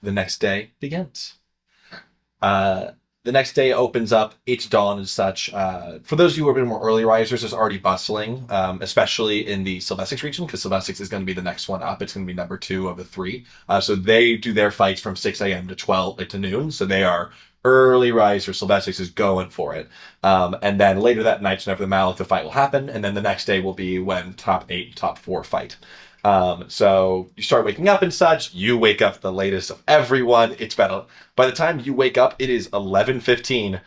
the next day begins. The next day opens up. It's dawn and such. For those of you who have been more early risers, there's already bustling, especially in the Sylvestics region, because Sylvestics is going to be the next one up. It's going to be number 2 of the 3. So they do their fights from 6 a.m. to 12 to noon. So they are early risers. Sylvestics is going for it. And then later that night, whenever the Malik, the fight will happen. And then the next day will be when top 8, top 4 fight. So you start waking up and such. You wake up the latest of everyone. It's about by the time you wake up, it is 11:15,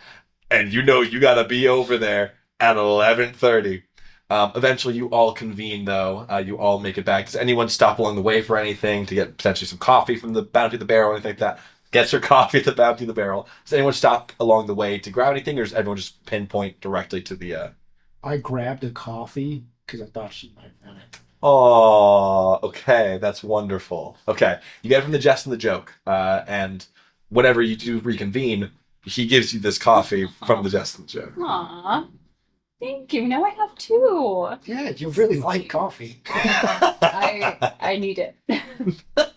and you know you gotta be over there at 11:30. Eventually, you all convene though. You all make it back. Does anyone stop along the way for anything to get potentially some coffee from the Bounty of the Barrel or anything like that? Gets her coffee at the Bounty of the Barrel. Does anyone stop along the way to grab anything, or does everyone just pinpoint directly to the? I grabbed a coffee because I thought she might want it. Oh, okay. That's wonderful. Okay. You get it from the jest and the joke. And whenever you do reconvene, he gives you this coffee from the jest and the joke. Aw. Thank you. Now I have 2. Yeah, you really like coffee. I need it.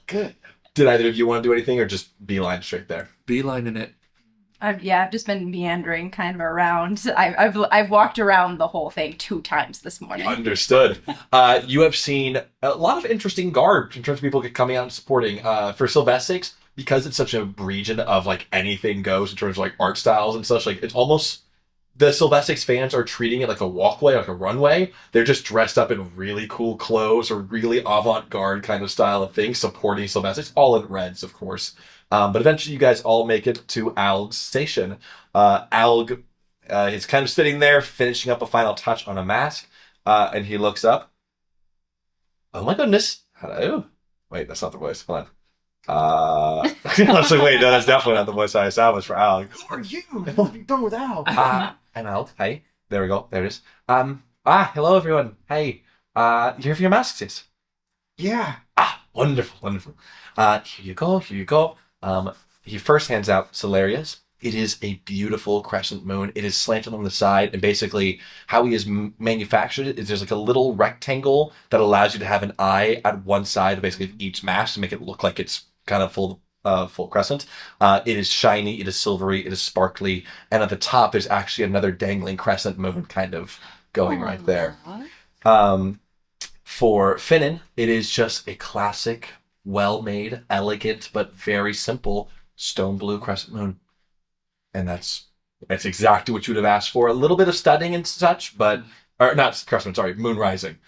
Good. Did either of you want to do anything or just beeline straight there? Beelining it. I've just been meandering kind of around. I've walked around the whole thing 2 times this morning. Understood. You have seen a lot of interesting garb in terms of people coming out and supporting. For Sylvestics, because it's such a region of like anything goes in terms of like art styles and such, like it's almost the Sylvestics fans are treating it like a walkway, like a runway. They're just dressed up in really cool clothes or really avant-garde kind of style of things, supporting Sylvestics, all in reds, of course. But eventually you guys all make it to Alg's station. Alg is kind of sitting there, finishing up a final touch on a mask, and he looks up. Oh my goodness. Hello. Wait, that's not the voice. Hold on. I was like, wait, no, that's definitely not the voice I established for Alg. Who are you? What have you done with Al? I'm Alg. Hey. There we go. There it is. Hello everyone. Hey. You here for your masks, yes? Yeah. Wonderful, wonderful. Here you go, here you go. He first hands out Solarius. It is a beautiful crescent moon. It is slanted on the side, and basically how he has manufactured it is there's like a little rectangle that allows you to have an eye at one side, basically of each mask, to make it look like it's kind of full crescent. It is shiny, it is silvery, it is sparkly, and at the top there's actually another dangling crescent moon kind of going right there. For Finnan, it is just a classic, well-made, elegant, but very simple stone blue crescent moon. And that's exactly what you would have asked for. A little bit of studding and such, but or not crescent, sorry, moon rising.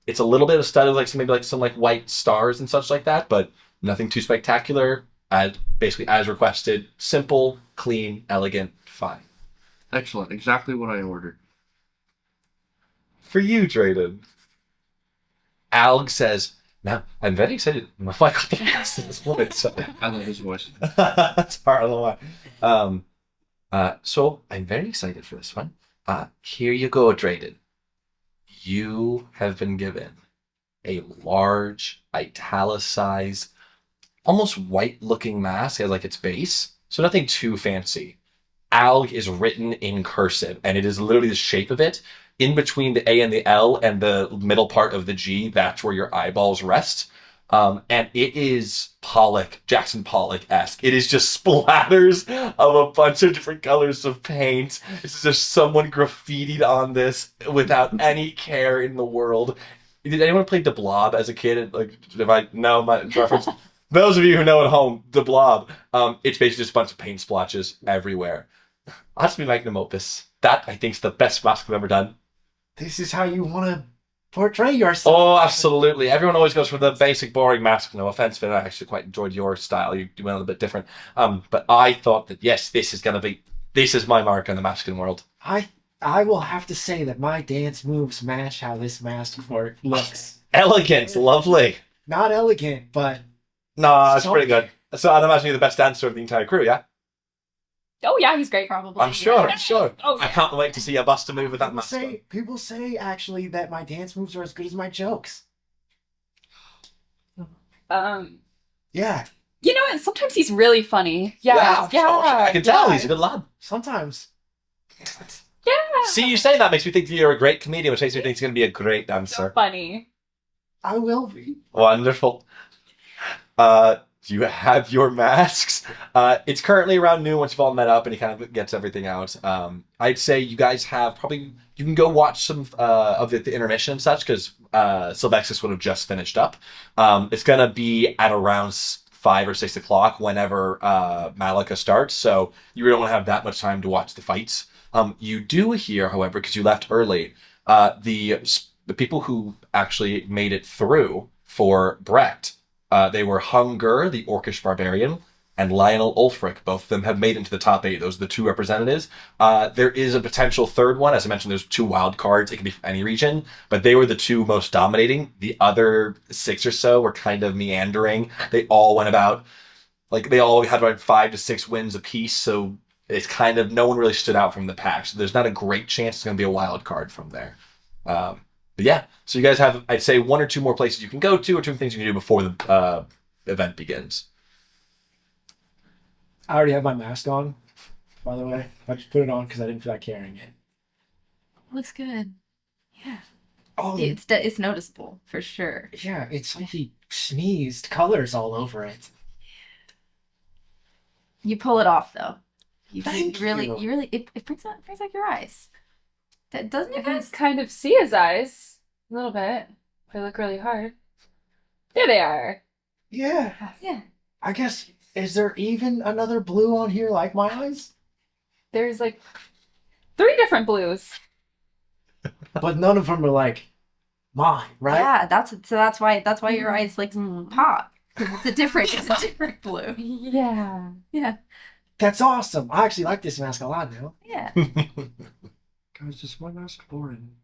It's a little bit of studding, like maybe some white stars and such like that, but nothing too spectacular. Basically as requested, simple, clean, elegant, fine. Excellent. Exactly what I ordered. For you, Drayden. Alg says, "Now, I'm very excited. My God, this woman." I love his voice. That's hard. I don't know why. So I'm very excited for this one. Here you go, Drayden. You have been given a large, italicized, almost white-looking mask as its base. So nothing too fancy. Alg is written in cursive, and it is literally the shape of it. In between the A and the L and the middle part of the G, that's where your eyeballs rest. And it is Jackson Pollock-esque. It is just splatters of a bunch of different colors of paint. It's just someone graffitied on this without any care in the world. Did anyone play The Blob as a kid? Like, if I know my reference, those of you who know at home, The Blob, it's basically just a bunch of paint splotches everywhere. That's me magnum opus. That, I think, is the best mask I've ever done. This is how you want to portray yourself. Oh, absolutely. Everyone always goes for the basic, boring mask. No offense, but I actually quite enjoyed your style. You went a little bit different. But I thought that, yes, this is my mark on the masking world. I will have to say that my dance moves match how this mask looks. Elegant, lovely. Not elegant, but... No, it's pretty good. So I'd imagine you're the best dancer of the entire crew, yeah? Oh yeah, he's great. Probably. I'm sure. Oh, yeah. I can't wait to see a bust a move with that mask. People say actually that my dance moves are as good as my jokes. Yeah. You know what? Sometimes he's really funny. Yeah. I can tell he's a good lad. Sometimes. Yeah. See, you say that makes me think you're a great comedian, which makes me think he's going to be a great dancer. So funny. I will be. Wonderful. You have your masks. It's currently around noon once you've all met up and he kind of gets everything out. I'd say you guys have probably, you can go watch some of the intermission and such because Sylvexis would have just finished up. It's going to be at around 5 or 6 o'clock whenever Malika starts, so you really don't have that much time to watch the fights. You do hear, however, because you left early, the people who actually made it through for Brecht. They were Hunger, the Orcish barbarian, and Lionel Ulfric. Both of them have made it into the top 8. Those are the 2 representatives. There is a potential third one. As I mentioned, there's 2 wild cards. It can be from any region, but they were the 2 most dominating. The other 6 or so were kind of meandering. They all went about, they all had about 5 to 6 wins apiece, so it's kind of, no one really stood out from the pack. So there's not a great chance it's going to be a wild card from there. But yeah, so you guys have, I'd say, 1 or 2 more places you can go to, or 2 things you can do before the event begins. I already have my mask on, by the way. I just put it on because I didn't feel like carrying it. Looks good. Yeah. Oh, It's noticeable for sure. yeah, it's like he sneezed colors all over it. You pull it off though. Thank you really, you. it brings out your eyes. That doesn't You it? guys kind of see his eyes a little bit. They look really hard. There they are. Yeah, Yeah. I guess, is there even another blue on here like my eyes? There's 3 different blues. But none of them are like mine, right? Yeah, that's why your eyes pop. 'Cause it's a different blue. Yeah. Yeah. That's awesome. I actually like this mask a lot now. Yeah. Guys, is my mask boring?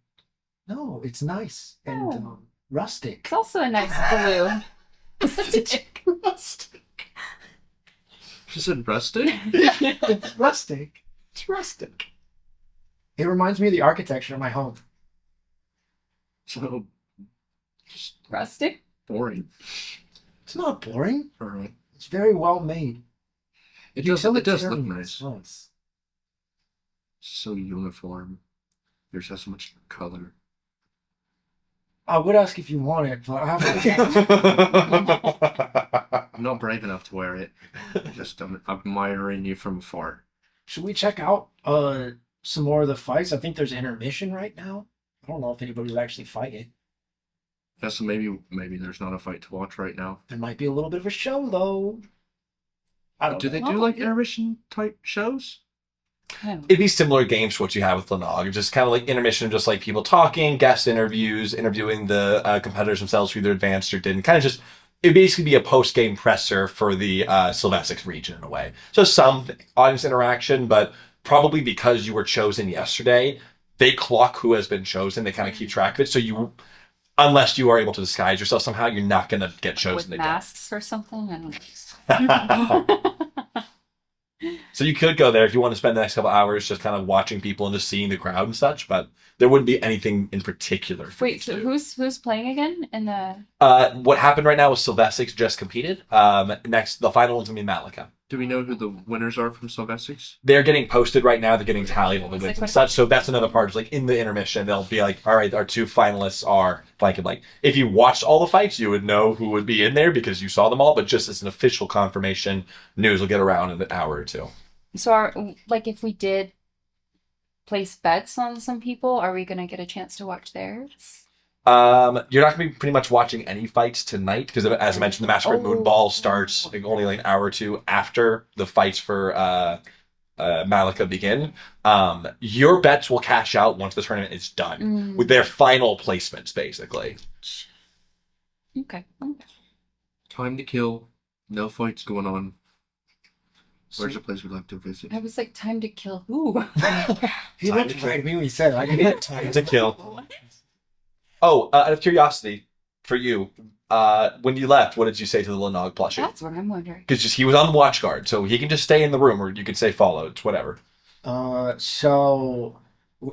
No, it's nice and Oh. rustic. It's also a nice blue. Rustic. Is it rustic? It's rustic. It's rustic. It reminds me of the architecture of my home. So, just Rustic? boring. It's not boring. Alright. It's very well made. It does look Utilitarian. nice. Nice. So uniform. Yours has so much color. I would ask if you want it, but I haven't. I'm not brave enough to wear it. I'm admiring you from afar. Should we check out some more of the fights? I think there's intermission right now. I don't know if anybody's actually fighting. Yeah, so maybe there's not a fight to watch right now. There might be a little bit of a show though. I don't Do know. they do intermission type shows? It'd be similar games to what you have with Lanog. Just kind of like intermission, just like people talking, guest interviews, interviewing the competitors themselves who either advanced or didn't. Kind of just, it'd basically be a post-game presser for the Sylvesix region in a way. So some audience interaction, but probably because you were chosen yesterday, they clock who has been chosen. They kind of keep track of it. So you, unless you are able to disguise yourself somehow, you're not going to get chosen With again. masks or something? I don't know. So you could go there if you want to spend the next couple hours just kind of watching people and just seeing the crowd and such, but there wouldn't be anything in particular. For you Wait, to so do. who's playing again in the? What happened right now is Sylvesix just competed. Next, the final one's gonna be Malika. Do we know who the winners are from Sylvesix? They're getting posted right now. They're getting tallied all the It's wins like and what- such. So that's another part. Is like in the intermission, they'll be like, "All right, our 2 finalists are blank and blank." If you watched all the fights, you would know who would be in there because you saw them all. But just as an official confirmation, news will get around in an hour or 2. So if we did place bets on some people, are we gonna get a chance to watch theirs? You're not gonna be pretty much watching any fights tonight because, as I mentioned, the Masquerade Oh. Moonball starts only like an hour or 2 after the fights for Malika begin. Your bets will cash out once the tournament is done with their final placements, basically. Okay. Time to kill. No fights going on. Where's a place we'd like to visit? I was like, time to kill who? He Time looked to right at me when he said it. I didn't have time To kill. Oh, out of curiosity, for you, when you left, what did you say to the Lanog plushie? That's what I'm wondering. Because he was on watch guard, so he can just stay in the room, or you could say follow. It's whatever. So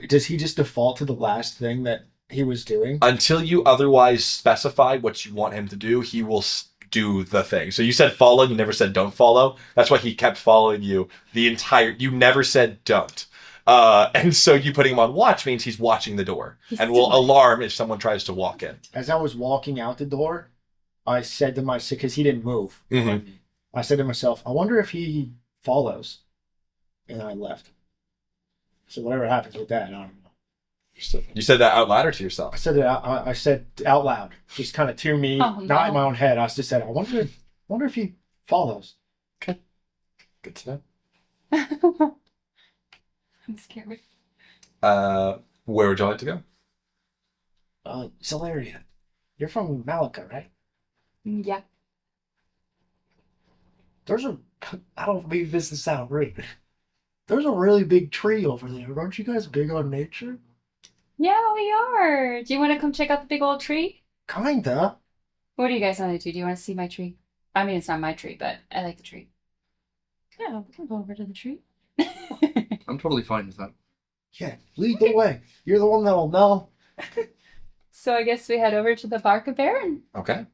does he just default to the last thing that he was doing? Until you otherwise specify what you want him to do, he will do the thing. So you said follow, you never said don't follow. That's why he kept following you the entire. You never said don't. And so you putting him on watch means he's watching the door and will alarm if someone tries to walk in. As I was walking out the door, I said to myself, because he didn't move. Mhm. I said to myself, I wonder if he follows. And I left. So whatever happens with that, I don't know. You said that out loud or to yourself? I said it. I said out loud, just kind of to me, Oh, not in no. my own head. I just said, I wonder if he follows. Good to know. I'm scared. Where would you like to go? Zalaria, you're from Malika, right? Yeah. There's a. I don't mean this to sound rude. There's a really big tree over there. Aren't you guys big on nature? Yeah, we are. Do you want to come check out the big old tree? Kinda. What do you guys want to do? Do you want to see my tree? I mean, it's not my tree, but I like the tree. Yeah, we can go over to the tree. I'm totally fine with that. Yeah, lead the way. You're the one that'll know. So I guess we head over to the Bark of Baron. Okay.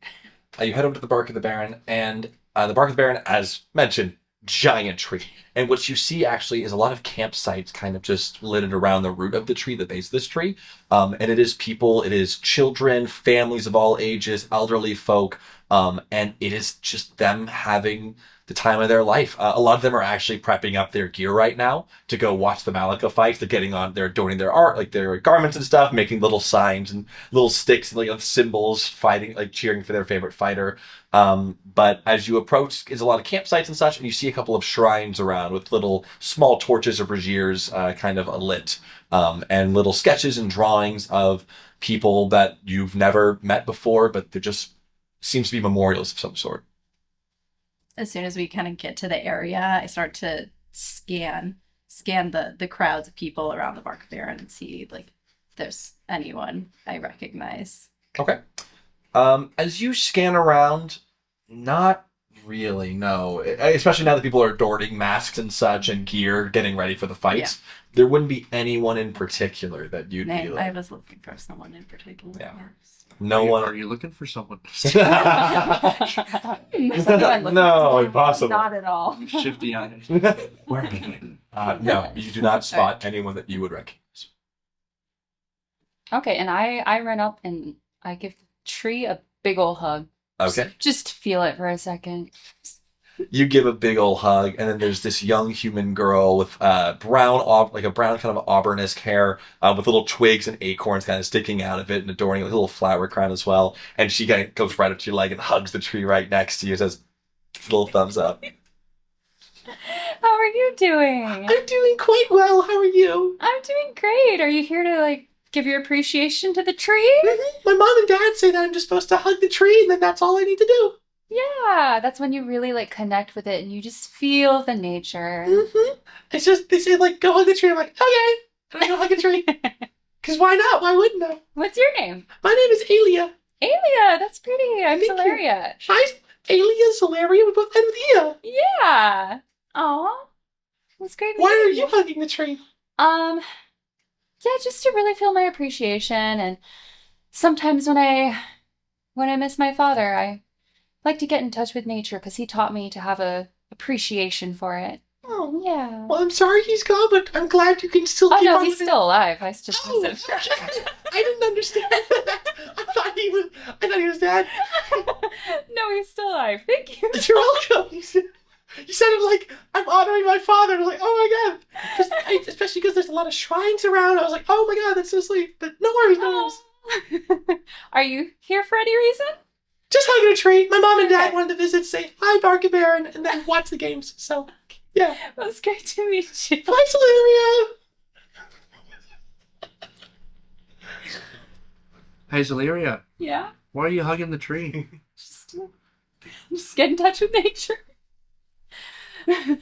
You head over to the Bark of the Baron, and the Bark of the Baron, as mentioned, giant tree. And what you see actually is a lot of campsites kind of just littered around the root of the tree, the base of this tree. And it is people, it is children, families of all ages, elderly folk, and it is just them having the time of their life. A lot of them are actually prepping up their gear right now to go watch the Malika fights. They're getting on, they're doing their art, like their garments and stuff, making little signs and little sticks, like of symbols, fighting, like cheering for their favorite fighter. But as you approach, is a lot of campsites and such, and you see a couple of shrines around with little small torches or braziers kind of lit, and little sketches and drawings of people that you've never met before, but they're just seems to be memorials of some sort. As soon as we kind of get to the area, I start to scan the crowds of people around the Bark of Baron and see like if there's anyone I recognize. Okay. As you scan around, not really, no. Especially now that people are adorning masks and such and gear, getting ready for the fights. There wouldn't be anyone in particular that you'd be I like, was looking for someone in particular. Yeah. Yes. no Are one. you looking for someone? No, impossible. Not at all. Shifty eyes. Where are you? No, you do not spot anyone that you would recognize. Okay, and I run up and I give the tree a big ol' hug. Okay. Just feel it for a second. You give a big old hug, and then there's this young human girl with like a brown kind of auburn-esque hair, with little twigs and acorns kind of sticking out of it, and adorning a little flower crown as well. And she kind of goes right up to your leg and hugs the tree right next to you, and says, "Little thumbs up." How are you doing? I'm doing quite well. How are you? I'm doing great. Are you here to like give your appreciation to the tree? My mom and dad say that I'm just supposed to hug the tree, and then that's all I need to do. Yeah, that's when you really like connect with it and you just feel the nature. It's just they say like go hug the tree. I'm like okay, and I go hug a tree. Cause why not? Why wouldn't I? What's your name? My name is Alia. Alia, that's pretty. I'm Thank you. Solaria. Hi, Alia, Solaria. We both end with Ia. Yeah. Aw. That's great. Why are meeting you hugging the tree? Yeah, just to really feel my appreciation, and sometimes when I miss my father, I like to get in touch with nature because he taught me to have a appreciation for it. Oh, Yeah. well, I'm sorry he's gone, but I'm glad you can still Oh keep no, on he's living. still alive. I just Oh, miss him. I didn't understand that. I thought he was dead. No, he's still alive. Thank you. You're welcome. You sounded like I'm honoring my father. I was like, oh my god. Especially because there's a lot of shrines around. I was like, oh my god, that's so sweet. But no worries, no worries. Are you here for any reason? Just hugging a tree. My mom and dad wanted to visit, say hi, Barker Baron, and then watch the games. So, yeah. Well, it's great to meet you. Bye, Solaria. Hey, Zaleria, Yeah. why are you hugging the tree? Just get in touch with nature.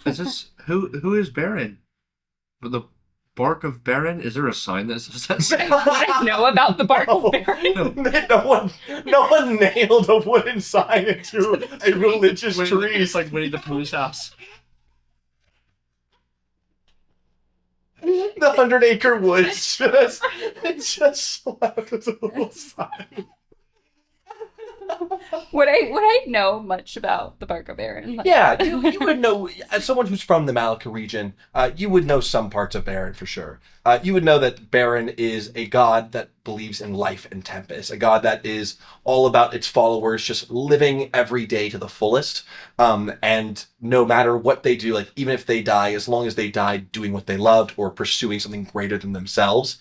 Is this who is Baron? The Bark of Baron? Is there a sign that says that? What I know about the Bark of Baron. No one nailed a wooden sign into a religious tree. It's like Winnie the Pooh's house. The 100-acre woods just slapped as a little sign. Would I know much about the Barker Baron? Like- Yeah, you would know, as someone who's from the Malika region, you would know some parts of Baron for sure. You would know that Baron is a god that believes in life and tempest, a god that is all about its followers just living every day to the fullest. And no matter what they do, like even if they die, as long as they die doing what they loved or pursuing something greater than themselves,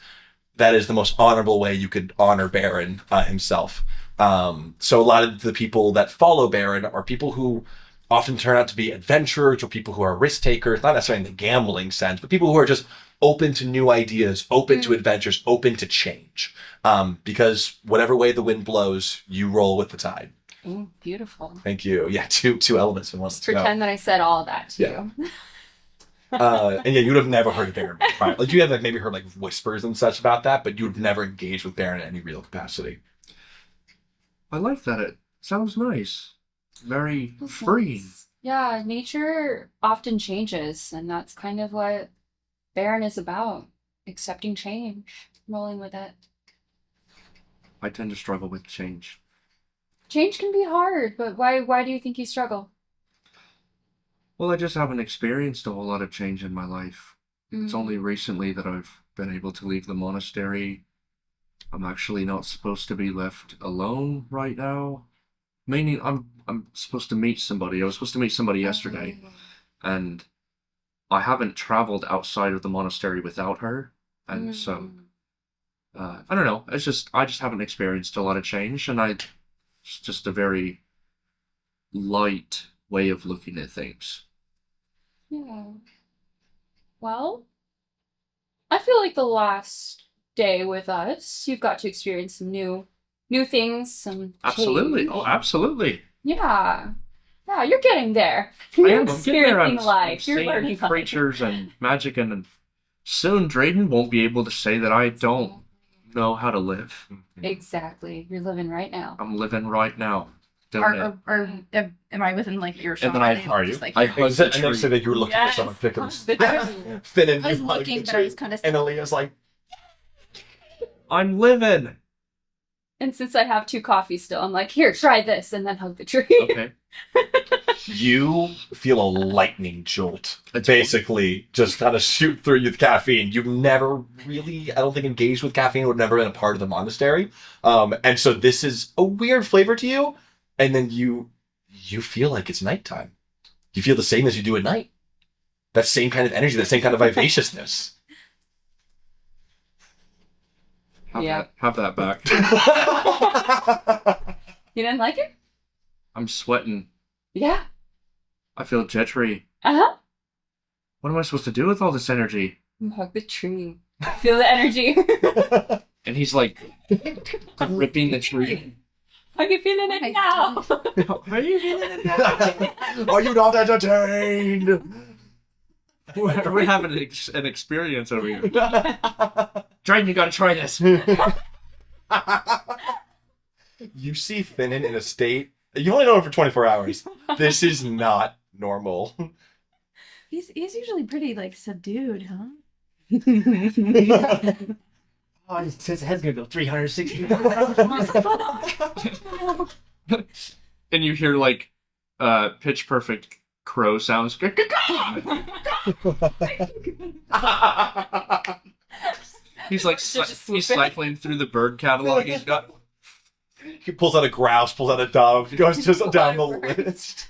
that is the most honorable way you could honor Baron himself. So a lot of the people that follow Baron are people who often turn out to be adventurers or people who are risk takers, not necessarily in the gambling sense, but people who are just open to new ideas, open to adventures, open to change. Because whatever way the wind blows, you roll with the tide. Ooh, beautiful. Thank you. Yeah, two elements in one. Just pretend that I said all of that to you. And yeah, you would have never heard of Baron. Right? Like you have like maybe heard like whispers and such about that, but you would never engage with Baron in any real capacity. I like that. It sounds nice. Very That's freeing. nice. Yeah, nature often changes, and that's kind of what Baron is about. Accepting change, rolling with it. I tend to struggle with change. Change can be hard, but why do you think you struggle? Well, I just haven't experienced a whole lot of change in my life. It's only recently that I've been able to leave the monastery. I'm actually not supposed to be left alone right now. Meaning I'm supposed to meet somebody. I was supposed to meet somebody yesterday, and I haven't traveled outside of the monastery without her. And so I don't know. I just haven't experienced a lot of change, and it's just a very light way of looking at things. Yeah. Well, I feel like the last day with us, you've got to experience some new things, some Absolutely. change. Oh, absolutely. Yeah. Yeah, you're getting there. I You're am. I'm getting there. experiencing life. You're seeing learning life. creatures and magic, and soon Drayden won't be able to say that I don't know how to live. Exactly. You're living right now. I'm living right now. Am I within like earshot? And then I- Are you? Just, like, I I hug the and they said tree. that you were looking for Yes. someone to pick up. The Finn and I was you hug looking, the but I tree, was kind of. and Aaliyah's like, I'm living. And since I have 2 coffees still, I'm like, here, try this, and then hug the tree. Okay. you feel a lightning jolt, That's basically, just kind of shoot through you with caffeine. You've never really, I don't think, engaged with caffeine, would never been a part of the monastery. And so this is a weird flavor to you, and then you feel like it's nighttime. You feel the same as you do at night. That same kind of energy, that same kind of vivaciousness. Have that back. You didn't like it? I'm sweating. Yeah. I feel jittery. Uh-huh. What am I supposed to do with all this energy? You hug the tree. Feel the energy. And he's like gripping the tree. Are you feeling it now? Are you feeling it now? Are you not entertained? We're having an experience over here. Drayden, you gotta try this. You see Finnan in a state. You only know him for 24 hours. This is not normal. He's usually pretty like subdued, huh? Oh, his head's gonna go 360. And you hear like pitch perfect crow sounds. He's like he's cycling through the bird catalog. He's got He pulls out a grouse, pulls out a dove, goes just down the list.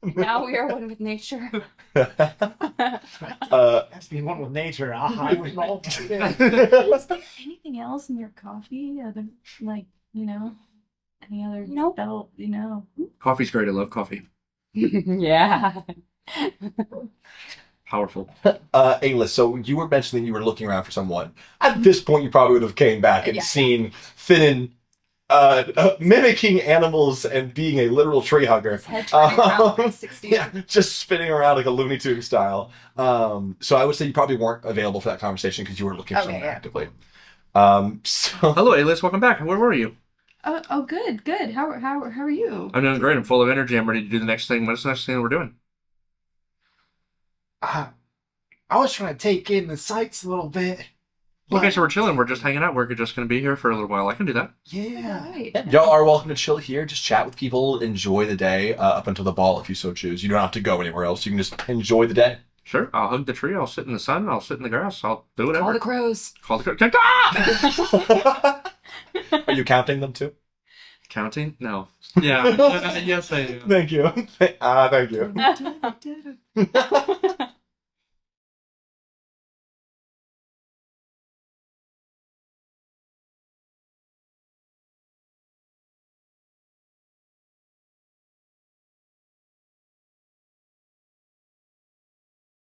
Now we are one with nature. Has to be one with nature. I was all. Is there anything else in your coffee other like any other Nope. spell? coffee's great. I love coffee. Yeah. Powerful. Ayla, so you were mentioning you were looking around for someone. At this point, you probably would have came back and Yeah. seen Finnan mimicking animals and being a literal tree hugger. His head turning around 360. Yeah, just spinning around like a Looney Tunes style. So I would say you probably weren't available for that conversation because you were looking for Okay, someone yeah. actively. So Hello, Alias. Welcome back. Where were you? Oh, good. How are you? I'm doing great. I'm full of energy. I'm ready to do the next thing. What's the next thing that we're doing? I was trying to take in the sights a little bit. Okay, so we're chilling. We're just hanging out. We're just going to be here for a little while. I can do that. Yeah. Right. Y'all are welcome to chill here. Just chat with people. Enjoy the day up until the ball if you so choose. You don't have to go anywhere else. You can just enjoy the day. Sure. I'll hug the tree. I'll sit in the sun. I'll sit in the grass. I'll do whatever. All the crows. Call the Are you counting them too? Counting? No. Yeah. Yes, I do. Thank you. Thank you.